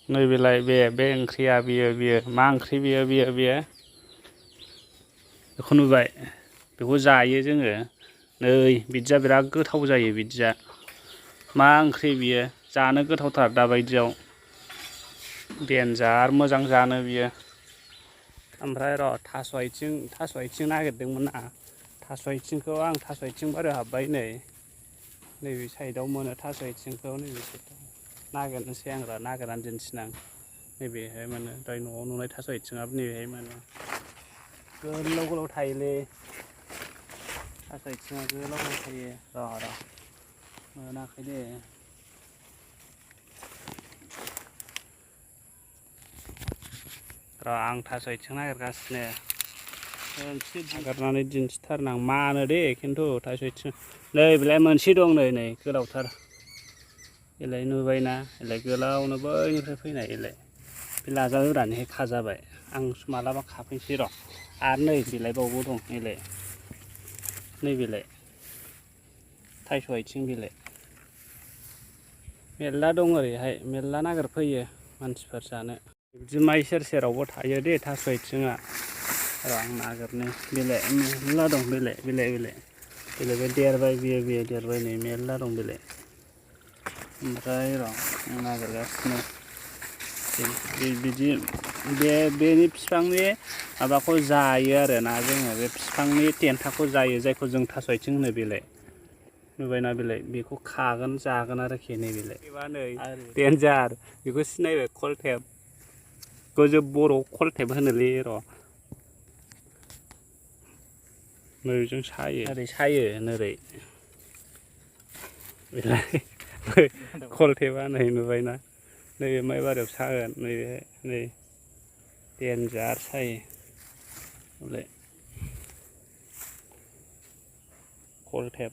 नैबेलाय बे ओंख्रिया बियो मा ओंख्रि बियो बेखौ नुबाय बेखौ जायो जोङो नै बिदिया बिराद गोथाव जायो बिदिया मा ओंख्रि बियो जानो गोथावथार दाबायदियाव देन्जार मोजां जानो बियो ओमफ्राय र' थास' आथिं नागिरदोंमोन ना थास' आथिंखौ आं थास' आथिं बारियाव हाबबाय नैबे साइडआव मोनो थास' आथिंखौ नैबे साइडआव नागिरनोसै आं र' नागिरनानै दिन्थिनो आं नैबेहाय मोनो दहाय न'आव नुनाय थास' आथिङाबो नैबेहाय मोनो गोलाव गोलाव थायोलै थास' आथिङा गोलाव गोलाव थायो र' मोनाखै दे र' आं थास' आथिं नागिरगासिनो मोनसे नागिरनानै दिन्थिथारनां मानो दे खिन्थु थास' आथिं नै बेलाय मोनसे दं नै गोलावथार एलाय नुबायना एलाय गोलावनो बैनिफ्राय फैनाय एलाय बे लाजागोरानिहाय खाजाबाय आं मालाबा खाफैसै र' आरो नै बिलाइबावबो दं एलाय नैबेलाय थास' आथिं बिलाइ मेरला दं ओरैहाय मेरला नागिरफैयो मानसिफोर जानो बिदि माइ सेर सेरावबो थायो दे थास' आथिङा र' आं नागिरनो बेलाय मेरला दं बेलाय बे देरबाय बियो देरबाय नै मेरला दं बेलाय ओमफ्राय र' आं नागिरगासिनो बिदि बेनि बिफांनि माबाखौ जायो आरोना जोङो बे बिफांनि देन्थाखौ जायो जायखौ जों थास' आथिं होनो बेलाय नुबायना बेलाय बेखौ खागोन जागोन आरोखि नैबेलाय नै देन्जार बेखौ सिनायबाय खलटेब जों बर'आव खलटेब होनोलै र' नैजों सायो ओरै सायो नोरै बेलाय खलटेबा नै नुबायना नैबे माइ बारियाव सागोन नैबेहाय नै देन्जार सायो बेलाय खलटेब